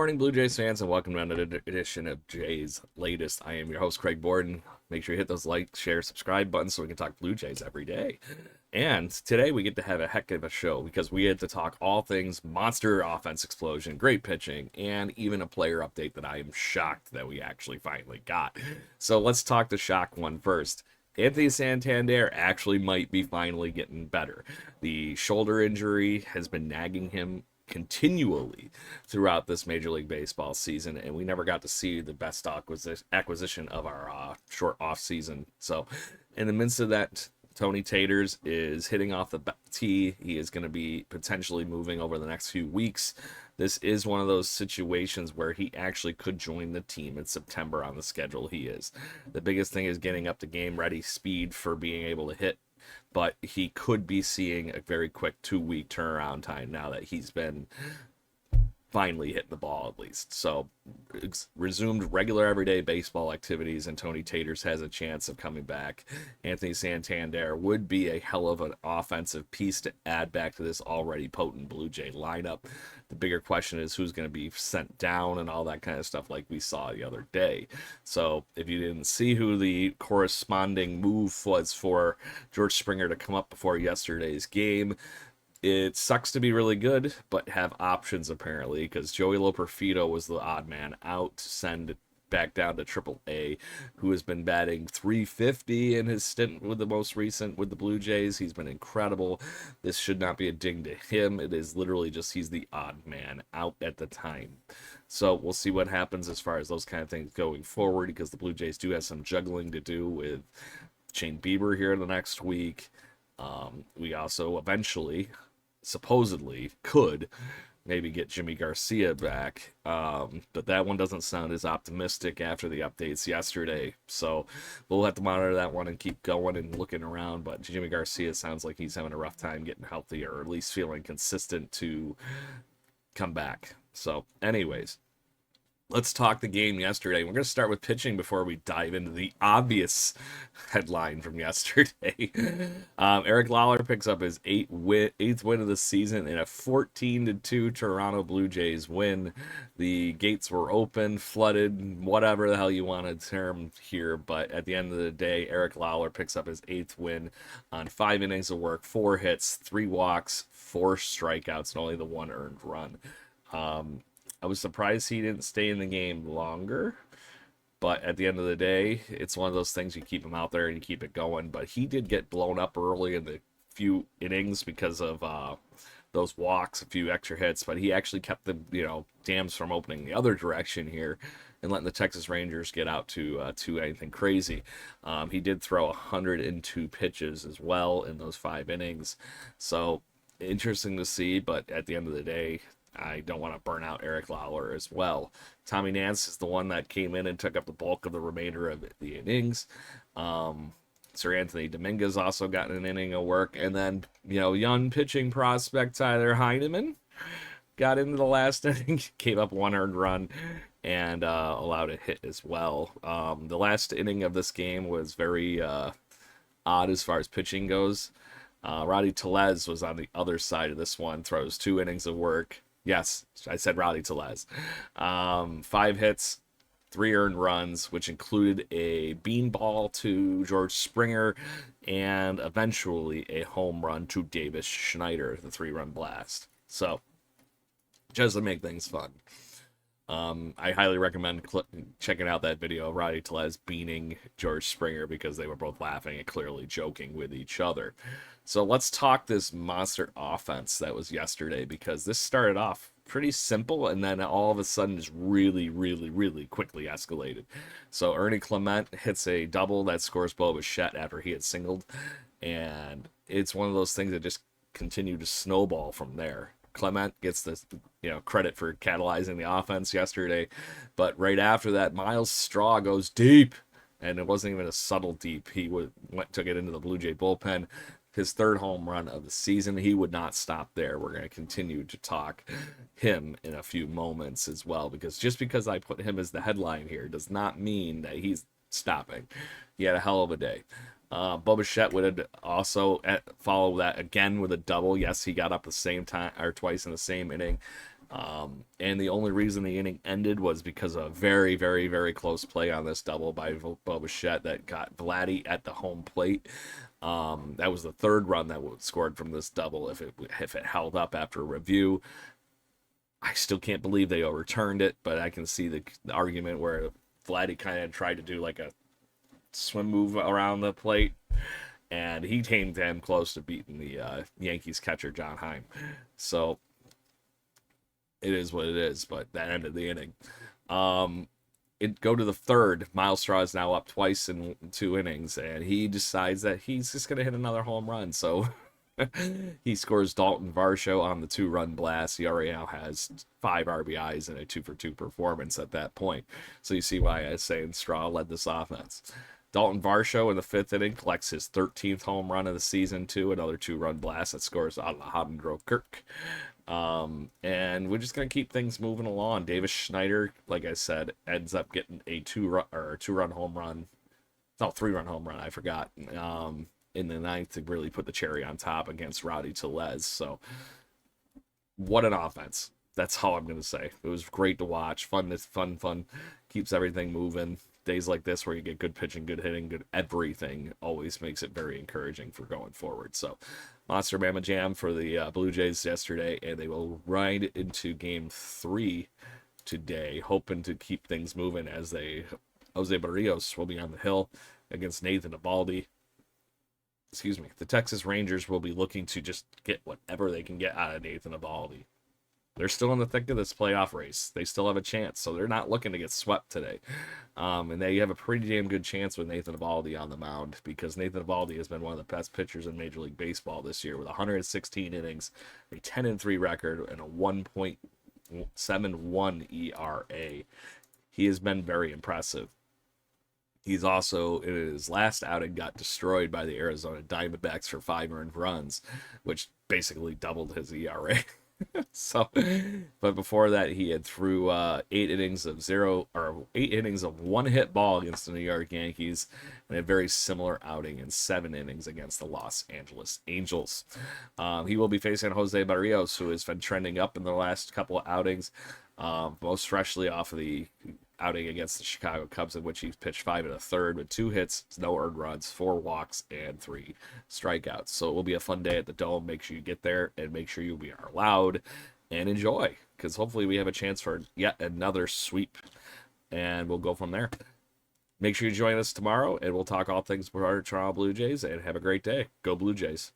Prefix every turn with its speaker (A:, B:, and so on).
A: Morning, Blue Jays fans, and welcome to another edition of Jays Latest. I am your host, Craig Borden. Make sure you hit those like, share, subscribe buttons so we can talk Blue Jays every day. And today we get to have a heck of a show because we get to talk all things monster offense explosion, great pitching, and even a player update that I am shocked that we actually finally got. So let's talk the shock one first. Anthony Santander actually might be finally getting better. The shoulder injury has been nagging him continually throughout this Major League Baseball season, and we never got to see the best acquisition of our short off season. So, in the midst of that, Tony Taters is hitting off the tee. He is going to be potentially moving over the next few weeks. This is one of those situations where he actually could join the team in September on the schedule he is. The biggest thing is getting up to game ready speed for being able to hit, but he could be seeing a very quick 2-week turnaround time now that he's been finally hitting the ball at least. So resumed regular everyday baseball activities, and Tony Taters has a chance of coming back. Anthony Santander would be a hell of an offensive piece to add back to this already potent Blue Jay lineup. The bigger question is who's going to be sent down and all that kind of stuff like we saw the other day. So if you didn't see who the corresponding move was for George Springer to come up before yesterday's game, it sucks to be really good, but have options apparently, because Joey Loperfido was the odd man out to send it back down to Triple A, who has been batting .350 in his stint with the most recent with the Blue Jays. He's been incredible. This should not be a ding to him. It is literally just he's the odd man out at the time. So we'll see what happens as far as those kind of things going forward, because the Blue Jays do have some juggling to do with Shane Bieber here in the next week. We also eventually supposedly could maybe get Jimmy Garcia back, but that one doesn't sound as optimistic after the updates yesterday. So we'll have to monitor that one and keep going and looking around. But Jimmy Garcia sounds like he's having a rough time getting healthy, or at least feeling consistent to come back. So anyways, let's talk the game yesterday. We're going to start with pitching before we dive into the obvious headline from yesterday. Eric Lauer picks up his eighth win of the season in a 14-2 Toronto Blue Jays win. The gates were open, flooded, whatever the hell you want to term here. But at the end of the day, Eric Lauer picks up his eighth win on 5 innings of work, 4 hits, 3 walks, 4 strikeouts, and only the 1 earned run. I was surprised he didn't stay in the game longer, but at the end of the day, it's one of those things you keep him out there and you keep it going. But he did get blown up early in the few innings because of those walks, a few extra hits, but he actually kept the dams from opening the other direction here and letting the Texas Rangers get out to anything crazy. He did throw 102 pitches as well in those 5 innings, so interesting to see. But at the end of the day, I don't want to burn out Eric Lauer as well. Tommy Nance is the one that came in and took up the bulk of the remainder of the innings. Sir Anthony Dominguez also got an inning of work. And then, young pitching prospect Tyler Heineman got into the last inning, gave up 1 earned run, and allowed a hit as well. The last inning of this game was very odd as far as pitching goes. Rowdy Tellez was on the other side of this one, throws 2 innings of work. Yes, I said Rowdy Tellez. 5 hits, 3 earned runs, which included a beanball to George Springer and eventually a home run to Davis Schneider, the 3-run blast. So, just to make things fun. I highly recommend checking out that video of Rowdy Tellez beaning George Springer, because they were both laughing and clearly joking with each other. So let's talk this monster offense that was yesterday, because this started off pretty simple and then all of a sudden just really, really, really quickly escalated. So Ernie Clement hits a double that scores Bo Bichette after he had singled, and it's one of those things that just continued to snowball from there. Clement gets the credit for catalyzing the offense yesterday, but right after that, Miles Straw goes deep, and it wasn't even a subtle deep. He took it into the Blue Jay bullpen. His 3rd home run of the season. He would not stop there. We're going to continue to talk him in a few moments as well, because just because I put him as the headline here does not mean that he's stopping. He had a hell of a day. Bo Bichette would also follow that again with a double. Yes, he got up the same time, or twice in the same inning. And the only reason the inning ended was because of a very, very, very close play on this double by Bo Bichette that got Vladdy at the home plate. That was the third run that was scored from this double. If it held up after review, I still can't believe they overturned it, but I can see the argument where Vladdy kind of tried to do like a swim move around the plate, and he came damn close to beating the Yankees catcher John Heim. So it is what it is, but that ended the inning. It go to the third. Myles Straw is now up twice in 2 innings, and he decides that he's just gonna hit another home run. So he scores Dalton Varsho on the 2-run blast. He already now has 5 RBIs and a 2-for-2 performance at that point. So you see why I was saying Straw led this offense. Dalton Varsho in the 5th inning collects his 13th home run of the season, too. Another 2-run blast that scores Alejandro Kirk. And we're just going to keep things moving along. Davis Schneider, like I said, ends up getting a 2-run home run. No, 3-run home run, I forgot. In the 9th to really put the cherry on top against Rowdy Tellez. So, what an offense. That's all I'm going to say. It was great to watch. Fun. Keeps everything moving. Days like this where you get good pitching, good hitting, good everything always makes it very encouraging for going forward. So, Monster Bama Jam for the Blue Jays yesterday, and they will ride into Game 3 today, hoping to keep things moving as Jose Barrios will be on the hill against Nathan Eovaldi. The Texas Rangers will be looking to just get whatever they can get out of Nathan Eovaldi. They're still in the thick of this playoff race. They still have a chance, so they're not looking to get swept today. And they have a pretty damn good chance with Nathan Eovaldi on the mound, because Nathan Eovaldi has been one of the best pitchers in Major League Baseball this year with 116 innings, a 10-3 record, and a 1.71 ERA. He has been very impressive. He's also, in his last outing, got destroyed by the Arizona Diamondbacks for 5 earned runs, which basically doubled his ERA. But before that, he had threw 8 innings of 1-hit ball against the New York Yankees, and a very similar outing in 7 innings against the Los Angeles Angels. He will be facing Jose Barrios, who has been trending up in the last couple of outings, most freshly off of the outing against the Chicago Cubs, in which he pitched 5 1/3 with 2 hits, no earned runs, 4 walks, and 3 strikeouts. So it will be a fun day at the Dome. Make sure you get there, and make sure you are loud and enjoy, because hopefully we have a chance for yet another sweep, and we'll go from there. Make sure you join us tomorrow, and we'll talk all things for our Toronto Blue Jays, and have a great day. Go Blue Jays.